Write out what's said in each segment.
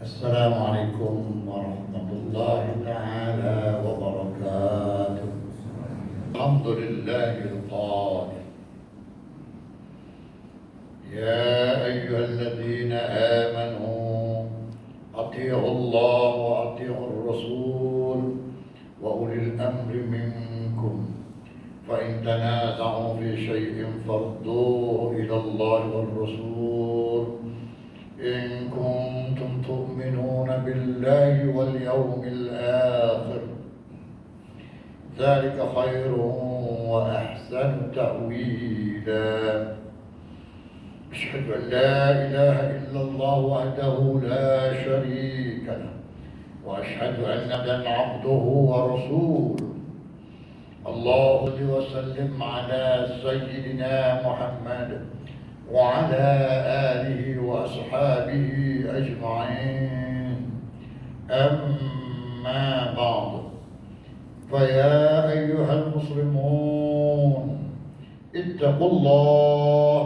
السلام عليكم ورحمة الله تعالى وبركاته. الحمد لله القائل: يا أيها الذين آمنوا أطيعوا الله وأطيعوا الرسول وأولي الأمر منكم فإن تنازعوا في شيء فردوه إلى الله والرسول إن كنتم تؤمنون بالله واليوم الآخر ذلك خير وأحسن تأويلا. أشهد أن لا إله إلا الله وحده لا شريك له وأشهد أن محمدا عبده ورسوله. اللهم صل وسلم على سيدنا محمد وعلى آله وأصحابه أجمعين. أما بعد، فيا أيها المسلمون اتقوا الله،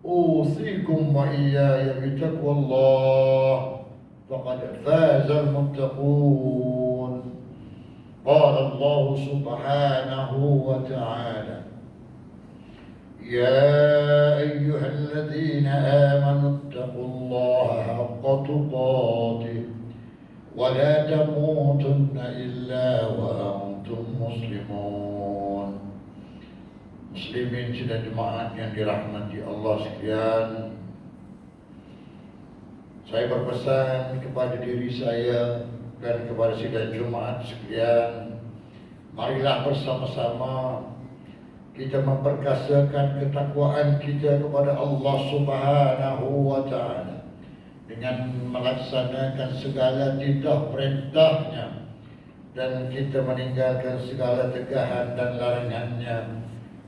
أوصيكم وإياي بتقوى الله فقد فاز المتقون. قال الله سبحانه وتعالى: يا أيها الذين آمنوا اتقوا الله حق تقاته ولا تموتن إلا وأنتم مسلمون. Muslimin sidang jemaat yang dirahmati Allah sekalian, saya berpesan kepada diri saya dan kepada sidang jemaat sekalian, marilah bersama-sama kita memperkasakan ketakwaan kita kepada Allah Subhanahu wa Ta'ala dengan melaksanakan segala titah perintahnya dan kita meninggalkan segala tegahan dan larangannya.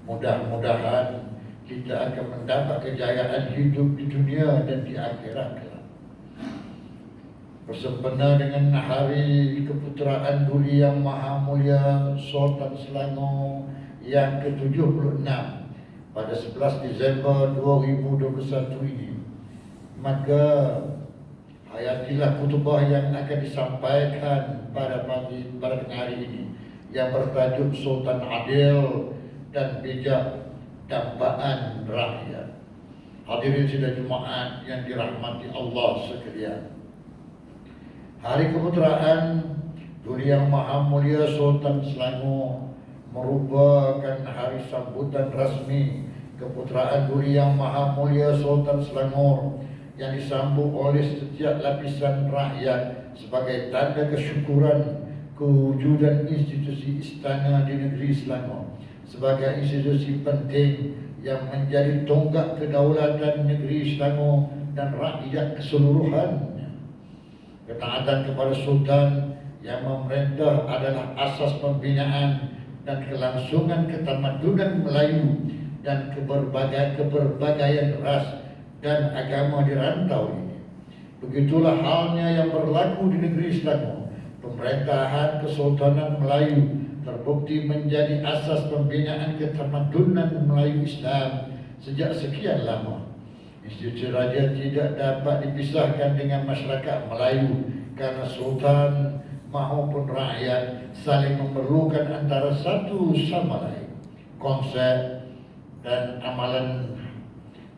Mudah-mudahan kita akan mendapat kejayaan hidup di dunia dan di akhirat. Bersempena dengan hari keputeraan Duli Yang Maha Mulia Sultan Selangor yang ke-76 pada 11 Disember 2021 ini, maka hayatilah khutbah yang akan disampaikan pada hari ini yang bertajuk Sultan Adil dan Bijak Dambaan Rakyat. Hadirin sidang Jumaat yang dirahmati Allah sekalian, hari keputeraan Duli Yang Maha Mulia Sultan Selangor merupakan hari sambutan rasmi keputeraan Duli Yang Maha Mulia Sultan Selangor yang disambut oleh setiap lapisan rakyat sebagai tanda kesyukuran kewujudan institusi istana di negeri Selangor sebagai institusi penting yang menjadi tonggak kedaulatan negeri Selangor dan rakyat keseluruhannya. Ketaatan kepada Sultan yang memerintah adalah asas pembinaan dan kelangsungan ketamadunan Melayu dan keberbagaian ras dan agama di rantau ini. Begitulah halnya yang berlaku di negeri Selangor. Pemerintahan Kesultanan Melayu terbukti menjadi asas pembinaan ketamadunan Melayu Islam sejak sekian lama. Institusi raja tidak dapat dipisahkan dengan masyarakat Melayu karena Sultan maupun rakyat saling memerlukan antara satu sama lain. Konsep dan amalan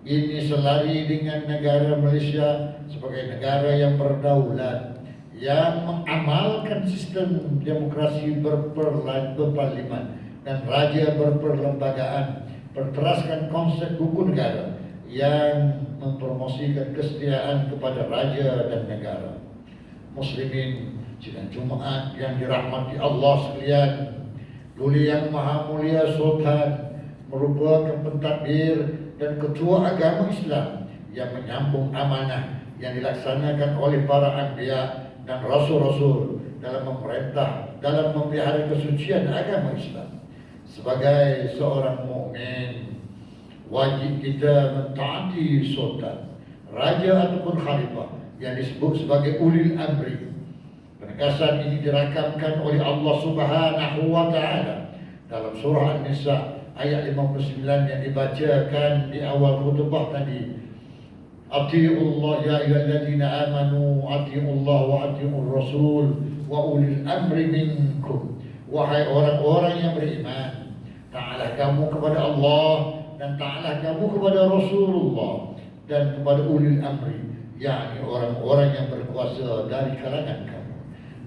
ini selari dengan negara Malaysia sebagai negara yang berdaulat, yang mengamalkan sistem demokrasi berparlimen dan raja berperlembagaan, berteraskan konsep hukum negara yang mempromosikan kesetiaan kepada raja dan negara. Muslimin sidang Jumaat yang dirahmati Allah sekalian, Duli Yang Maha Mulia Sultan merupakan pentadbir dan ketua agama Islam yang menyambung amanah yang dilaksanakan oleh para anbiya dan rasul-rasul dalam memerintah, dalam memelihara kesucian agama Islam. Sebagai seorang mukmin, wajib kita mentaati sultan, raja ataupun khalifah yang disebut sebagai ulil amri. Penegasan ini dirakamkan oleh Allah Subhanahu wa Ta'ala dalam surah An-Nisa ayat 59 yang dibacakan di awal khutbah tadi. Atiiullah ya ayyuhalladzina amanu atiiullah wa atiiur rasul wa ulil amri minkum. Wahai orang-orang yang beriman, taatlah kamu kepada Allah dan taatlah kamu kepada Rasulullah dan kepada ulil amri, yakni orang-orang yang berkuasa dari kalangan kamu.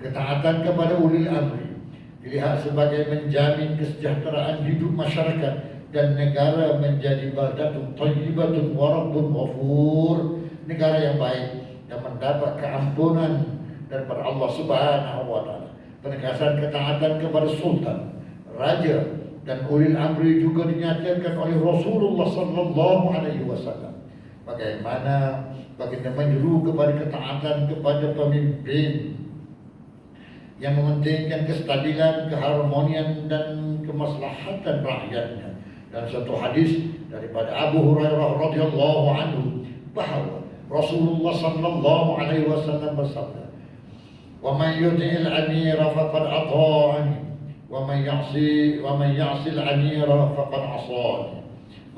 Ketaatan kepada ulil amri dilihat sebagai menjamin kesejahteraan hidup masyarakat dan negara menjadi baldatun thayyibatun wa rabbun ghafur, negara yang baik dan mendapat keampunan daripada Allah Subhanahu wa taala. Penegasan ketaatan kepada sultan, raja dan ulil amri juga dinyatakan oleh Rasulullah sallallahu alaihi wasallam. Bagaimana baginda menyeru kepada ketaatan kepada pemimpin yang mementingkan kestabilan, keharmonian dan kemaslahatan rakyatnya. Dan satu hadis daripada Abu Hurairah radhiyallahu anhu bahawa Rasulullah sallallahu alaihi wasallam bersabda, "Wa man yuti'il amira faqad ata'ani, wa man ya'sil amira faqad 'asani."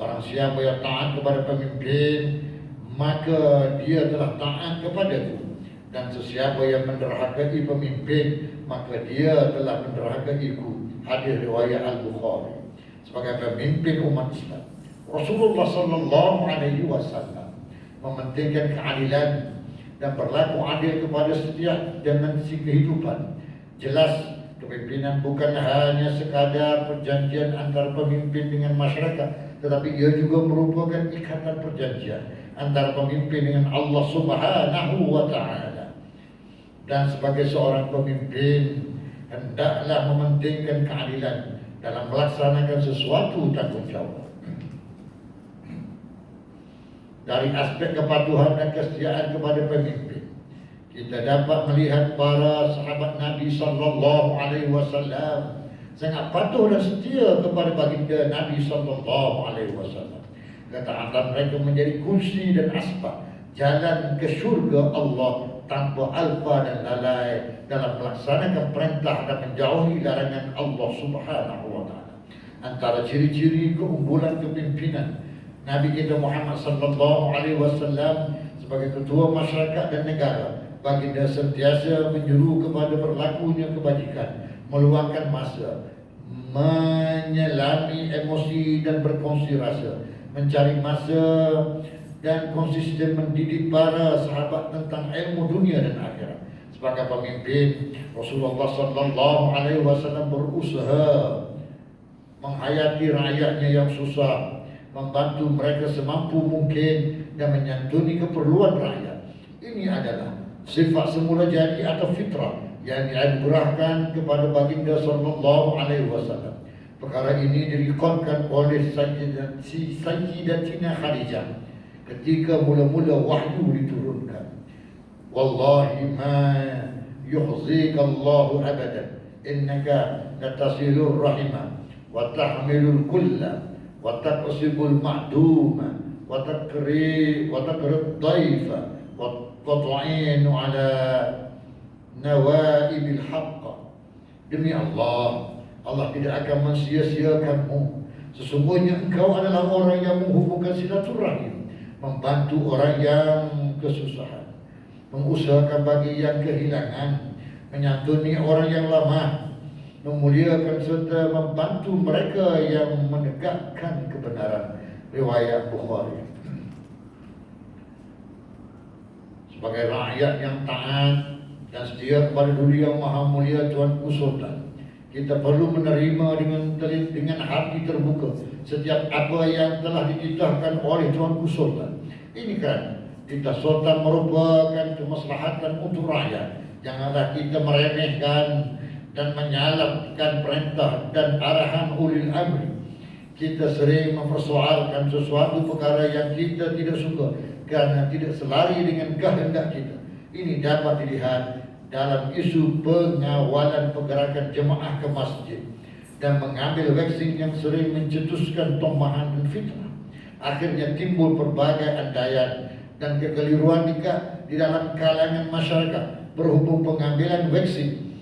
Barang siapa yang taat kepada pemimpin, maka dia telah taat kepadaku, dan sesiapa yang menderhakai pemimpin, maka dia telah menderhakaiku. Hadis riwayat Al-Bukhari. Sebagai pemimpin umat Islam, Rasulullah sallallahu alaihi wasallam mementingkan keadilan dan berlaku adil kepada setiap dimensi kehidupan. Jelas, kepimpinan bukan hanya sekadar perjanjian antara pemimpin dengan masyarakat, tetapi ia juga merupakan ikatan perjanjian antara pemimpin dengan Allah Subhanahu wa taala. Dan sebagai seorang pemimpin, hendaklah mementingkan keadilan dalam melaksanakan sesuatu tanggungjawab. Dari aspek kepatuhan dan kesetiaan kepada pemimpin, kita dapat melihat para sahabat Nabi sallallahu alaihi wasallam sangat patuh dan setia kepada baginda Nabi sallallahu alaihi wasallam. Ketaatan mereka menjadi kunci dan asbab jalan ke syurga Allah tanpa alpa dan lalai dalam melaksanakan perintah dan menjauhi larangan Allah Subhanahu wa taala. Antara ciri-ciri keunggulan kepimpinan Nabi kita Muhammad sallallahu alaihi wasallam sebagai ketua masyarakat dan negara, baginda sentiasa menyeru kepada berlakunya kebajikan, meluangkan masa, menyelami emosi dan berkongsi rasa, mencari masa dan konsisten mendidik para sahabat tentang ilmu dunia dan akhirat. Sebagai pemimpin, Rasulullah sallallahu alaihi wasallam berusaha menghayati rakyatnya yang susah, membantu mereka semampu mungkin dan menyantuni keperluan rakyat. Ini adalah sifat semula jadi atau fitrah yang dianugerahkan kepada baginda sallallahu alaihi wasallam. Perkara ini direkodkan oleh Sayyidatina Khadijah ketika mula-mula wahyu diturunkan. Wallahi ma yuhzika Allahu abadan innaka latasilur rahimah wa tahmilul kulla wa taqsibul ma'duma wa taqri dhaifa wa tu'inu ala nawaibil haqq. Demi Allah, Allah tidak akan mensia-siakanmu. Sesungguhnya engkau adalah orang yang menghubungkan silaturahim, membantu orang yang kesusahan, mengusahakan bagi yang kehilangan, menyantuni orang yang lemah, memuliakan serta membantu mereka yang menegakkan kebenaran. Riwayat Bukhari. Sebagai rakyat yang taat dan setia kepada Duli Yang Maha Mulia Tuanku Sultan, kita perlu menerima dengan hati terbuka setiap apa yang telah dititahkan oleh Tuanku Sultan. Ini kan titah Sultan merupakan kemaslahatan untuk rakyat. Janganlah kita meremehkan dan menyalahkan perintah dan arahan ulil amri. Kita sering mempersoalkan sesuatu perkara yang kita tidak suka karena tidak selari dengan kehendak kita. Ini dapat dilihat dalam isu pengawalan pergerakan jemaah ke masjid dan mengambil vaksin yang sering mencetuskan tomahan dan fitnah. Akhirnya timbul berbagai andaian dan kekeliruan di dalam kalangan masyarakat berhubung pengambilan vaksin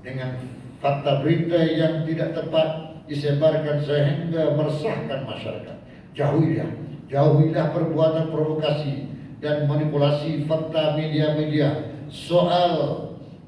dengan fakta berita yang tidak tepat disebarkan sehingga meresahkan masyarakat. Jauhilah Jauhilah perbuatan provokasi dan manipulasi fakta media-media soal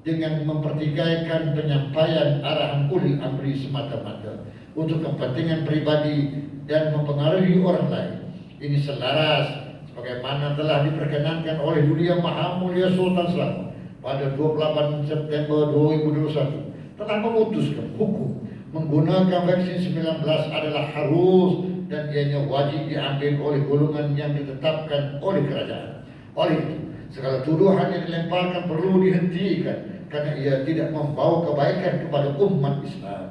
dengan mempertikaikan penyampaian arahan ulil amri semata-mata untuk kepentingan pribadi dan mempengaruhi orang lain. Ini selaras sebagaimana telah diperkenankan oleh Yang Maha Mulia Sultan Selangor pada 28 September 2021 telah memutuskan hukum menggunakan vaksin 19 adalah harus dan ianya wajib diambil oleh golongan yang ditetapkan oleh kerajaan. Oleh itu, segala tuduhan yang dilemparkan perlu dihentikan karena ia tidak membawa kebaikan kepada umat Islam.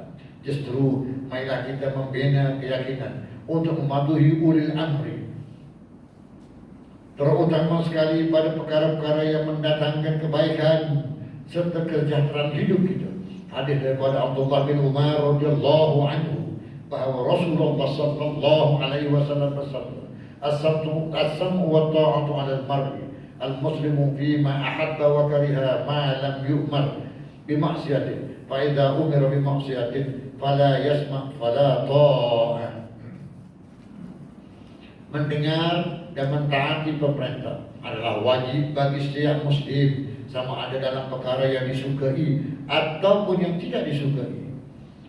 Justru, marilah kita membina keyakinan untuk mematuhi ulil amri, terutama sekali pada perkara-perkara yang mendatangkan kebaikan serta kesejahteraan hidup kita. Hadis daripada Abdullah bin Umar radhiyallahu anhu bahwa Rasulullah sallallahu alaihi wasallam bersabda, "As-sam'u wa ta'atu 'ala al-mar'i al-muslimu fima ahabba wa kariha ma lam yu'mar bi ma'siyatin fa idza umira bi ma'siyatin fala yasma' fala ta'ah." Mendengar dan mentaati pemerintah adalah wajib bagi setiap muslim, sama ada dalam perkara yang disukai ataupun yang tidak disukai,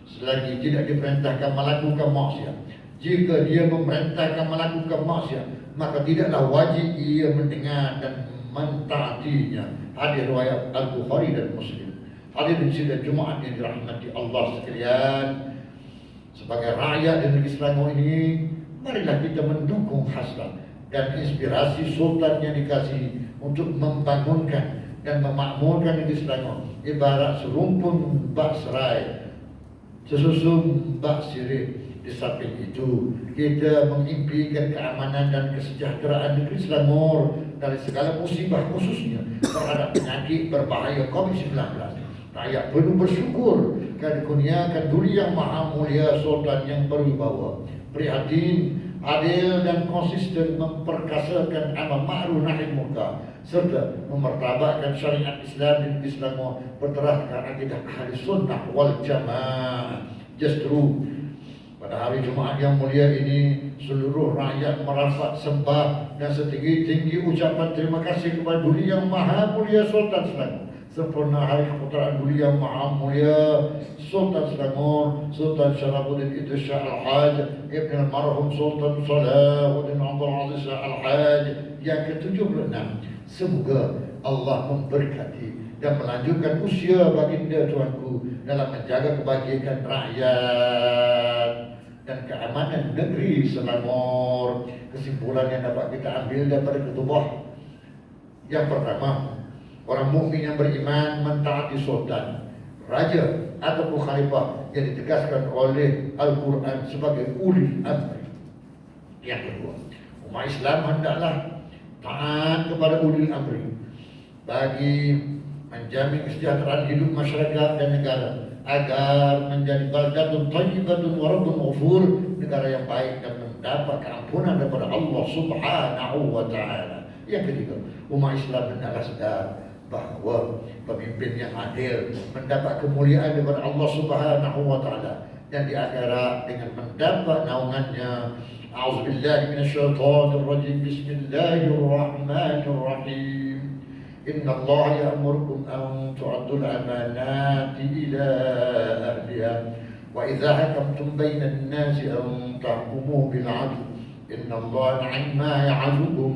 selagi tidak diperintahkan melakukan maksiat. Jika dia memerintahkan melakukan maksiat, maka tidaklah wajib ia mendengar dan mentaatinya. Hadis riwayat Al-Bukhari dan Muslim. Hadirin sidang Jumaat yang dirahmati Allah sekalian, sebagai rakyat di negeri Selangor ini, marilah kita mendukung hasrat dan inspirasi Sultan yang dikasihi untuk membangunkan dan memakmurkan negeri Selangor ibarat serumpun bak serai sesusun bak sirih. Di samping itu, kita mengimpikan keamanan dan kesejahteraan negeri Selangor dari segala musibah, khususnya terhadap penyakit berbahaya COVID-19. Rakyat perlu bersyukur kerana dikurniakan Duli Yang Maha Mulia Sultan yang berwibawa, prihatin, adil dan konsisten memperkasakan amal ma'ruf nahi munkar serta memartabatkan syariat Islam di negeri Selangor berteraskan akidah ahli sunnah wal jamaah. Justru pada hari Jumaat yang mulia ini, seluruh rakyat merafat sembah dan setinggi-tinggi ucapan terima kasih kepada Duli Yang Maha Mulia Sultan Selangor sempurna hari keputeraan Duli Yang Maha Mulia Sultan Selangor, Sultan Syarafuddin Idris Shah Al-Haj Ibn Al-Marhum Sultan Salahuddin Abdul Aziz Shah Al-Haj yang ke-76. Semoga Allah memberkati dan melanjutkan usia baginda tuanku dalam menjaga kebahagiaan rakyat dan keamanan negeri Selangor. Kesimpulan yang dapat kita ambil daripada ketubah yang pertama, orang mukmin yang beriman mentaati sultan, raja ataupun khalifah yang ditegaskan oleh Al-Quran sebagai ulil amri. Yang kedua, umat Islam hendaklah taat kepada ulil amri bagi menjamin kesejahteraan hidup masyarakat dan negara agar menjadi baldatun thayyibatun wa rabbun ghafur, negara yang baik dan mendapat keampunan daripada Allah Subhanahu wa taala. Yang ketiga, umat Islam hendaklah sedar bahawa pemimpin yang adil mendapat kemuliaan daripada Allah Subhanahu wa taala dan di akhirat dengan mendapat naungannya. A'udzubillahi minasyaitonir rajim. Bismillahirrahmanirrahim. Inna Allah ya'murukum an tu'addul amanati ila ahliha wa idza hakamtum bainan nasi an tahkumu bil 'adl. Inna Allah 'amma ya'azukum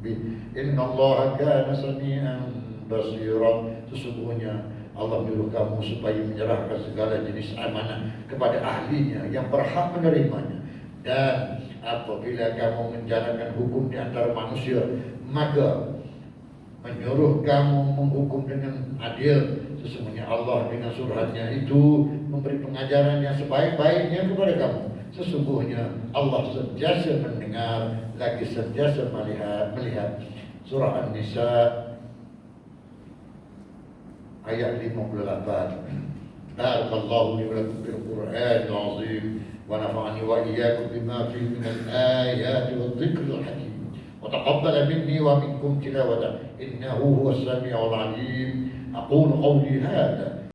bih. Inna Allah kana sami'an basira. Sesungguhnya Allah menyuruh kamu supaya menyerahkan segala jenis amanah kepada ahlinya yang berhak menerimanya. Dan apabila kamu menjalankan hukum di antara manusia, maka menyuruh kamu menghukum dengan adil. Sesungguhnya Allah dengan surhatnya itu memberi pengajaran yang sebaik-baiknya kepada kamu. Sesungguhnya Allah sentiasa mendengar lagi sentiasa melihat. Surah An-Nisa ayat 58. Barakallahu li wa lakum bil Qur'anil azim wa nafa'ani wa iyyakum bima fihi min al-ayati wadh-dhikril hakim wa taqabbala minni wa minkum tilawatan innahu huwas sami'ul 'alim. Aqulu qawli hadha